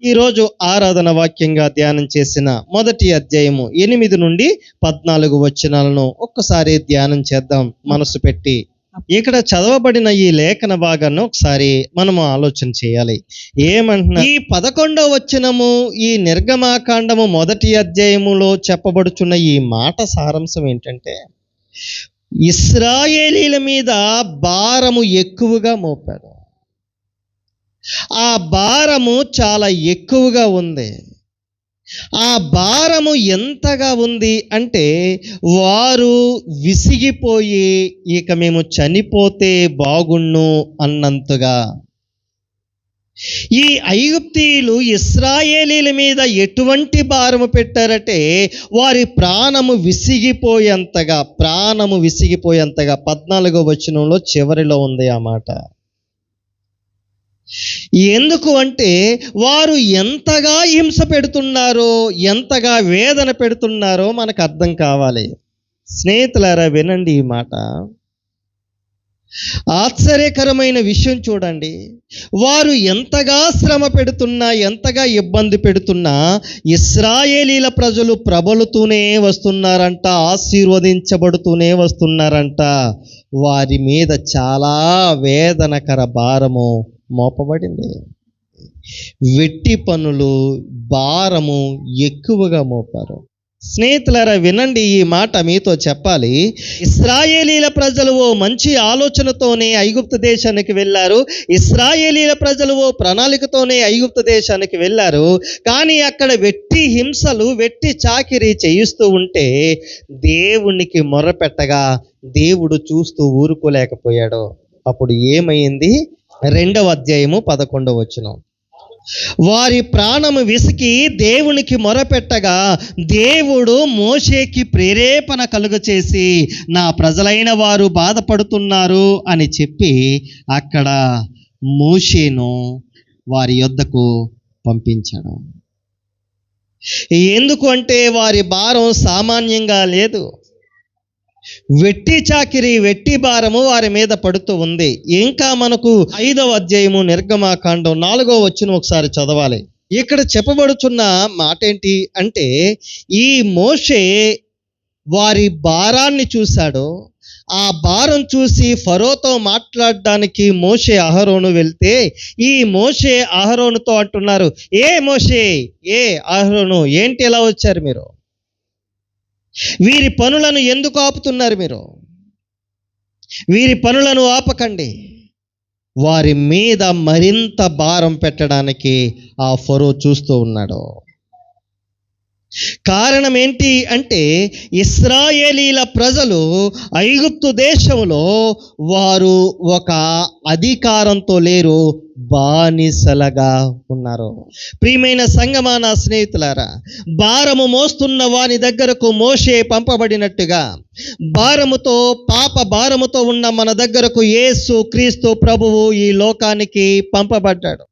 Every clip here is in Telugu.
ఈరోజు ఆరాధన వాక్యంగా ధ్యానం చేసిన మొదటి అధ్యాయము 8 నుండి 14 వచనాలను ఒక్కసారి ధ్యానం చేద్దాం మనసు పెట్టి. ఇక్కడ చదవబడిన ఈ లేఖన భాగాన్ని ఒకసారి మనము ఆలోచన చేయాలి. ఏమంటున్నా, ఈ 11వ వచనము ఈ నిర్గమాకాండము మొదటి అధ్యాయములో చెప్పబడుచున్న ఈ మాట సారాంశం ఏంటంటే, ఇశ్రాయేలీల మీద భారము ఎక్కువగా మోపారు. ఆ భారము చాలా ఎక్కువగా ఉంది. ఆ భారము ఎంతగా ఉంది అంటే, వారు విసిగిపోయి ఇక మేము చనిపోతే బాగుండు అన్నంతగా. ఈ ఐగుప్తీయులు ఇశ్రాయేలీల మీద ఎటువంటి భారము పెట్టారంటే, వారి ప్రాణము విసిగిపోయేంతగా 14వ వచనంలో చివరిలో ఉంది ఆ మాట. ఎందుకు అంటే, వారు ఎంతగా హింస పెడుతున్నారో, ఎంతగా వేదన పెడుతున్నారో మనకు అర్థం కావాలి. స్నేహితులారా, వినండి ఈ మాట. ఆశ్చర్యకరమైన విషయం చూడండి. వారు ఎంతగా శ్రమ పెడుతున్నా, ఎంతగా ఇబ్బంది పెడుతున్నా, ఇశ్రాయేలీల ప్రజలు ప్రబలుతూనే వస్తున్నారంట, ఆశీర్వదించబడుతూనే వస్తున్నారంట. వారి మీద చాలా వేదనకర భారము మోపబడింది. వెట్టి పనులు, భారము ఎక్కువగా మోపారు. స్నేహితులారా, వినండి ఈ మాట మీతో చెప్పాలి. ఇశ్రాయేలీల ప్రజలు ఓ మంచి ఆలోచనతోనే ఐగుప్తు దేశానికి వెళ్ళారు. ఇశ్రాయేలీల ప్రజలు ఓ ప్రణాళికతోనే ఐగుప్తు దేశానికి వెళ్ళారు. కానీ అక్కడ వెట్టి హింసలు, వెట్టి చాకిరీ చేయిస్తూ ఉంటే దేవునికి మొర్రపెట్టగా దేవుడు చూస్తూ ఊరుకోలేకపోయాడు. అప్పుడు ఏమైంది? 2వ అధ్యాయము 11వ వచనం. వారి ప్రాణము విసికి దేవునికి మొరపెట్టగా దేవుడు మోషేకి ప్రేరేపణ కలుగచేసి, నా ప్రజలైన వారు బాధపడుతున్నారు అని చెప్పి అక్కడ మోషేను వారి యొద్దకు పంపించాడు. ఎందుకు అంటే, వారి భారం సామాన్యంగా లేదు. వెట్టి చాకిరి, వెట్టి భారము వారి మీద పడుతూ ఉంది. ఇంకా మనకు 5వ అధ్యాయము నిర్గమాకాండం 4వ వచనం ఒకసారి చదవాలి. ఇక్కడ చెప్పబడుచున్న మాట ఏంటి అంటే, ఈ మోషే వారి భారాన్ని చూశాడు. ఆ భారం చూసి ఫరోతో మాట్లాడడానికి మోషే అహరోను వెళ్తే, ఈ మోషే అహరోనుతో అంటున్నారు, ఏ మోషే, ఏ అహరోను, ఏంటి ఎలా వచ్చారు మీరు? వీరి పనులను ఎందుకు ఆపుతున్నారు మీరు? వీరి పనులను ఆపకండి. వారి మీద మరింత భారం పెట్టడానికి ఆ ఫరో చూస్తూ ఉన్నాడు. కారణం ఏంటి అంటే, ఇశ్రాయేలీల ప్రజలు ఐగుప్తు దేశంలో వారు ఒక అధికారంతో లేరు, బానిసలుగా ఉన్నారు. ప్రియమైన సంగమా, నా స్నేహితులారా, భారము మోస్తున్న వాని దగ్గరకు మోషే పంపబడినట్టుగా, భారముతో, పాప భారముతో ఉన్న మన దగ్గరకు యేసు క్రీస్తు ప్రభువు ఈ లోకానికి పంపబడ్డాడు.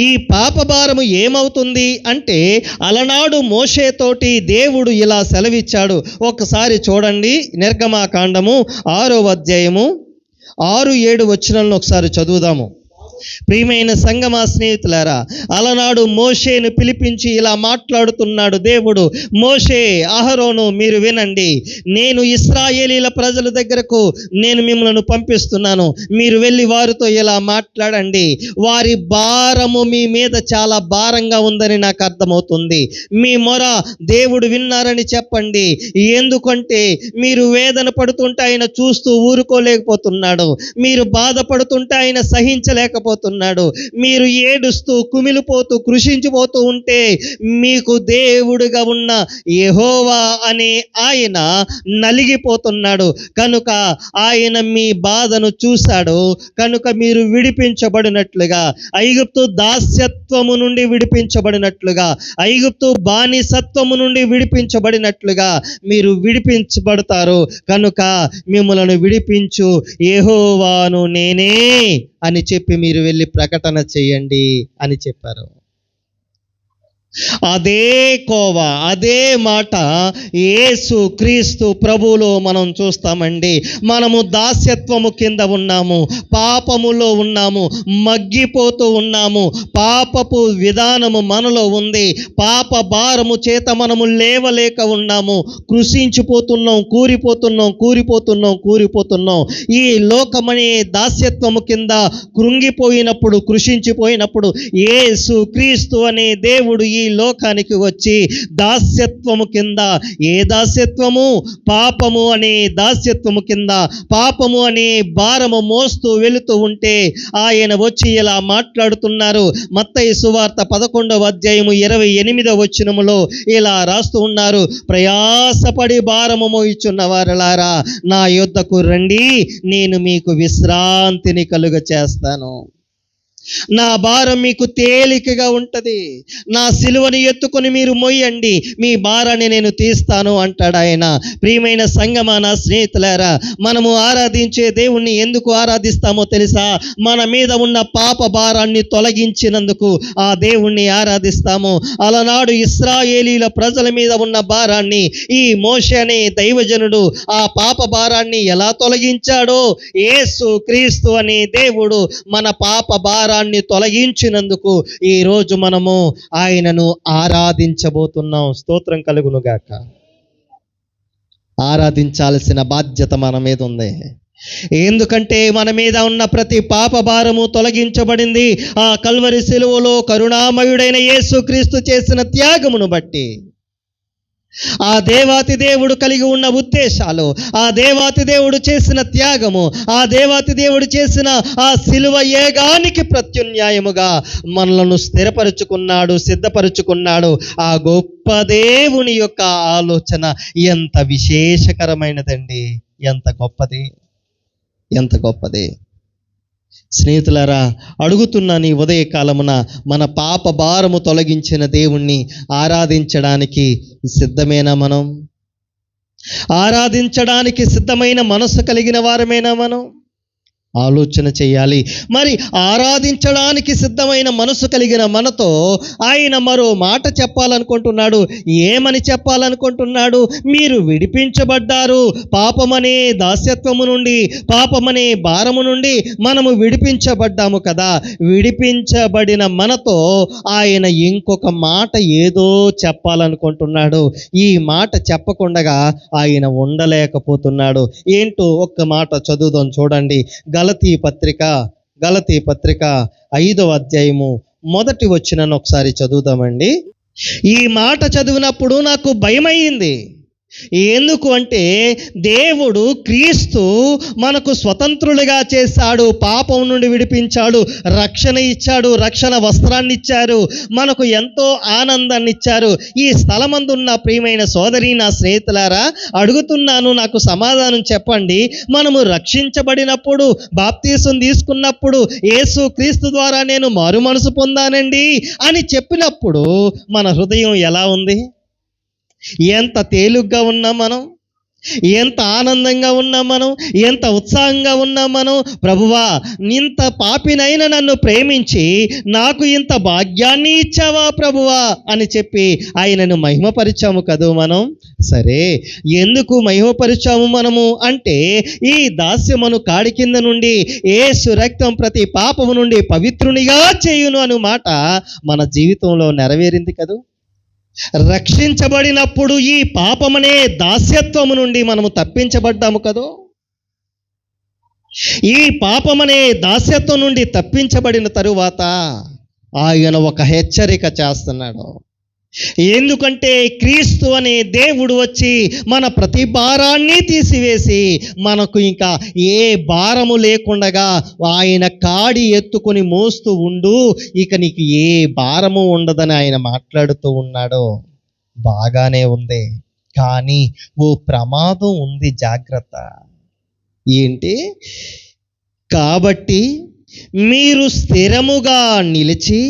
ఈ పాప భారము ఏమవుతుంది అంటే, అలనాడు మోషేతోటి దేవుడు ఇలా సెలవిచ్చాడు. ఒకసారి చూడండి, నిర్గమాకాండము 6వ అధ్యాయము 6-7 వచనాలను ఒకసారి చదువుదాము. ప్రియమైన సంగమా, స్నేహితులారా, అలనాడు మోషేను పిలిపించి ఇలా మాట్లాడుతున్నాడు దేవుడు. మోషే, అహరోను, మీరు వినండి. నేను ఇశ్రాయేలీల ప్రజల దగ్గరకు నేను మిమ్మల్ని పంపిస్తున్నాను. మీరు వెళ్ళి వారితో ఇలా మాట్లాడండి. వారి భారము మీ మీద చాలా భారంగా ఉందని నాకు అర్థమవుతుంది. మీ మొర దేవుడు విన్నారని చెప్పండి. ఎందుకంటే మీరు వేదన పడుతుంటే ఆయన చూస్తూ ఊరుకోలేకపోతున్నాడు. మీరు బాధపడుతుంటే ఆయన సహించలేకపోతున్నాడు. మీరు ఏడుస్తూ, కుమిలిపోతూ, కృషించిపోతూ ఉంటే మీకు దేవుడుగా ఉన్న యెహోవా అనే ఆయన నలిగిపోతున్నాడు. కనుక ఆయన మీ బాధను చూశాడు. కనుక మీరు విడిపించబడినట్లుగా, ఐగుప్తు దాస్యత్వము నుండి విడిపించబడినట్లుగా, ఐగుప్తు బానిసత్వము నుండి విడిపించబడినట్లుగా మీరు విడిపించబడతారు. కనుక మిమ్మలను విడిపించు యెహోవాను నేనే అని చెప్పి మీరు వెళ్ళి ప్రకటన చేయండి అని చెప్పారు. అదే కోవ, అదే మాట యేసు క్రీస్తు ప్రభువులో మనం చూస్తామండి. మనము దాస్యత్వము కింద ఉన్నాము, పాపములో ఉన్నాము, మగ్గిపోతూ ఉన్నాము. పాపపు విధానము మనలో ఉంది. పాప భారము చేత మనము లేవలేక ఉన్నాము. కూరిపోతున్నాం. ఈ లోకమనే దాస్యత్వము కింద కృంగిపోయినప్పుడు, కృషించిపోయినప్పుడు యేసు క్రీస్తు అనే దేవుడు ఈ లోకానికి వచ్చి దాస్యత్వము కింద, ఏ దాస్యత్వము? పాపము అనే దాస్యత్వము కింద, పాపము అనే భారము మోస్తూ వెళుతూ ఉంటే ఆయన వచ్చి ఇలా మాట్లాడుతున్నారు. మత్తయి సువార్త 11వ అధ్యాయము 28వ వచనములో ఇలా రాస్తూ ఉన్నారు. ప్రయాసపడి భారము మోయుచున్న వారలారా నా యొద్దకు రండి, నేను మీకు విశ్రాంతిని కలుగ చేస్తాను. నా భారం మీకు తేలికగా ఉంటది. నా సిలువను ఎత్తుకొని మీరు మోయండి, మీ భారాన్ని నేను తీస్తాను అంటాడు ఆయన. ప్రియమైన సంగమా, నా స్నేహితులారా, మనము ఆరాధించే దేవుణ్ణి ఎందుకు ఆరాధిస్తామో తెలుసా? మన మీద ఉన్న పాప భారాన్ని తొలగించినందుకు ఆ దేవుణ్ణి ఆరాధిస్తాము. అలనాడు ఇశ్రాయేలీల ప్రజల మీద ఉన్న భారాన్ని ఈ మోషే అనే దైవజనుడు ఆ పాప భారాన్ని ఎలా తొలగించాడో, యేసు క్రీస్తు అనే దేవుడు మన పాప భారాన్ని తొలగించినందుకు ఈ రోజు మనము ఆయనను ఆరాధించబోతున్నాం. స్తోత్రం కలుగును గాక. ఆరాధించాల్సిన బాధ్యత మన మీద ఉంది. ఎందుకంటే మన మీద ఉన్న ప్రతి పాప భారము తొలగించబడింది ఆ కల్వరి శిలువలో కరుణామయుడైన యేసుక్రీస్తు చేసిన త్యాగమును బట్టి. ఆ దేవాతి దేవుడు కలిగి ఉన్న ఉద్దేశాలు, ఆ దేవాతి దేవుడు చేసిన త్యాగము, ఆ దేవాతి దేవుడు చేసిన ఆ శిలువ యేగానికి ప్రత్యున్యాయముగా మనలను స్థిరపరుచుకున్నాడు, సిద్ధపరుచుకున్నాడు. ఆ గొప్ప దేవుని యొక్క ఆలోచన ఎంత విశేషకరమైనదండి, ఎంత గొప్పది. స్నేహితులారా, అడుగుతున్నాను ఈ ఉదయకాలమున, మన పాప భారము తొలగించిన దేవుణ్ణి ఆరాధించడానికి సిద్ధమేనా మనం? ఆరాధించడానికి సిద్ధమైన మనసు కలిగిన వారమేనా మనం? ఆలోచన చేయాలి. మరి ఆరాధించడానికి సిద్ధమైన మనసు కలిగిన మనతో ఆయన మరో మాట చెప్పాలనుకుంటున్నాడు. ఏమని చెప్పాలనుకుంటున్నాడు? మీరు విడిపించబడ్డారు. పాపమనే దాస్యత్వము నుండి, పాపమనే భారము నుండి మనము విడిపించబడ్డాము కదా. విడిపించబడిన మనతో ఆయన ఇంకొక మాట ఏదో చెప్పాలనుకుంటున్నాడు. ఈ మాట చెప్పకుండా ఆయన ఉండలేకపోతున్నాడు. ఏంటో ఒక్క మాట చదువుదాం చూడండి. గలతీ పత్రిక 5వ అధ్యాయము 1వ వచనాన్ని ఒకసారి చదువుదామండి. ఈ మాట చదివినప్పుడు నాకు భయమయ్యింది. ఎందుకు అంటే దేవుడు క్రీస్తు మనకు స్వతంత్రులుగా చేశాడు, పాపం నుండి విడిపించాడు, రక్షణ ఇచ్చాడు, రక్షణ వస్త్రాన్ని ఇచ్చారు, మనకు ఎంతో ఆనందాన్ని ఇచ్చారు. ఈ స్థలమందున్న ప్రియమైన సోదరి, నా స్నేహితులారా, అడుగుతున్నాను, నాకు సమాధానం చెప్పండి. మనము రక్షించబడినప్పుడు, బాప్తీసం తీసుకున్నప్పుడు, యేసు క్రీస్తు ద్వారా నేను మారు మనసు పొందానండి అని చెప్పినప్పుడు మన హృదయం ఎలా ఉంది? ఎంత తేలిగ్గా ఉన్నాం మనం, ఎంత ఆనందంగా ఉన్నాం మనం, ఎంత ఉత్సాహంగా ఉన్నాం మనం. ప్రభువా, ఇంత పాపినైనా నన్ను ప్రేమించి నాకు ఇంత భాగ్యాన్ని ఇచ్చావా ప్రభువా అని చెప్పి ఆయనను మహిమపరిచాము కదూ మనం. సరే, ఎందుకు మహిమపరిచాము మనము అంటే, ఈ దాస్యమును కాడి కింద నుండి యేసు రక్తం ప్రతి పాపము నుండి పవిత్రునిగా చేయును అను మాట మన జీవితంలో నెరవేరింది కదూ. రక్షించబడినప్పుడు ఈ పాపమనే దాస్యత్వము నుండి మనము తప్పించబడ్డాము కదో. ఈ పాపమనే దాస్యత్వం నుండి తప్పించబడిన తరువాత ఆయన ఒక హెచ్చరిక చేస్తున్నాడు. ఎందుకంటే క్రీస్తు అనే దేవుడు వచ్చి మన ప్రతి భారాన్ని తీసివేసి మనకు ఇంకా ఏ భారము లేకుండగా ఆయన కాడి ఎత్తుకొని మోస్తూ ఉండు, ఇక నీకు ఏ భారము ఉండదని ఆయన మాట్లాడుతూ ఉన్నాడు. బాగానే ఉంది, కానీ ఓ ప్రమాదం ఉంది, జాగ్రత్త. ఏంటి? కాబట్టి మీరు స్థిరముగా నిలిచి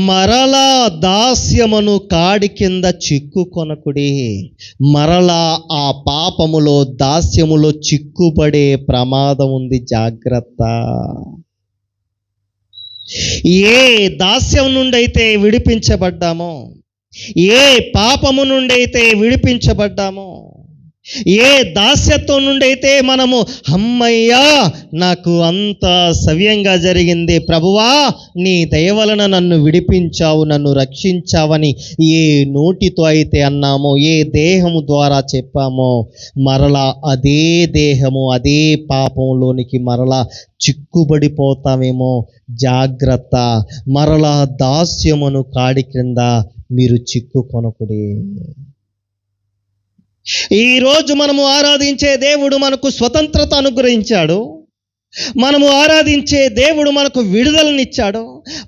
మరలా దాస్యమును కాడి కింద చిక్కుకొనకుడి. మరలా ఆ పాపములో, దాస్యములో చిక్కుపడే ప్రమాదం ఉంది, జాగ్రత్త. ఏ దాస్యం నుండి అయితే విడిపించబడ్డామో, ఏ పాపము నుండి అయితే విడిపించబడ్డామో, ఏ దాస్యత్వం నుండి అయితే మనము అమ్మయ్యా నాకు అంత సవ్యంగా జరిగింది ప్రభువా, నీ దయ వలన నన్ను విడిపించావు, నన్ను రక్షించావని ఏ నోటితో అయితే అన్నామో, ఏ దేహము ద్వారా చెప్పామో, మరలా అదే దేహము అదే పాపంలోనికి మరలా చిక్కుబడిపోతామేమో. జాగ్రత్త, మరలా దాస్యమును కాడి క్రింద మీరు చిక్కుకొనకుడి. ఈరోజు మనము ఆరాధించే దేవుడు మనకు స్వతంత్రత అనుగ్రహించాడు. మనము ఆరాధించే దేవుడు మనకు విడుదలనిచ్చాడు.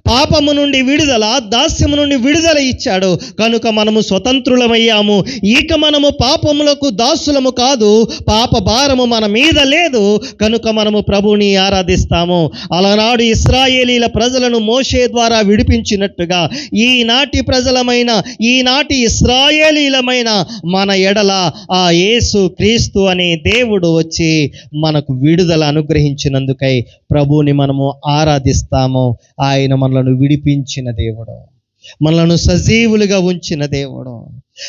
పాపము నుండి విడుదల, దాస్యము నుండి విడుదల ఇచ్చాడు. కనుక మనము స్వతంత్రులమయ్యాము. ఇక మనము పాపములకు దాసులము కాదు. పాప భారము మన మీద లేదు. కనుక మనము ప్రభువుని ఆరాధిస్తాము. అలనాడు ఇశ్రాయేలీల ప్రజలను మోషే ద్వారా విడిపించినట్టుగా ఈనాటి ప్రజలమైన, ఈనాటి ఇశ్రాయేలీలమైన మన ఎడల ఆ యేసు క్రీస్తు అనే దేవుడు వచ్చి మనకు విడుదల అనుగ్రహించిన నందుకై ప్రభువుని మనము ఆరాధిస్తాము. ఆయన మనలను విడిపించిన దేవుడు, మనలను సజీవులుగా ఉంచిన దేవుడు,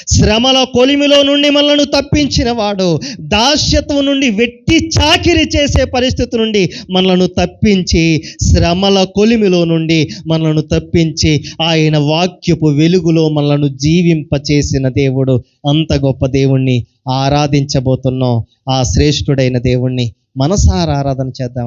శ్రమల కొలిమిలో నుండి మనలను తప్పించిన వాడు, దాస్యత్వం నుండి వెట్టి చాకిరి చేసే పరిస్థితి నుండి మనలను తప్పించి, శ్రమల కొలిమిలో నుండి మనలను తప్పించి ఆయన వాక్యపు వెలుగులో మనలను జీవింపచేసిన దేవుడు. అంత గొప్ప దేవుణ్ణి ఆరాధించబోతున్నాం. ఆ శ్రేష్ఠుడైన దేవుణ్ణి మనసారా ఆరాధన చేద్దాం.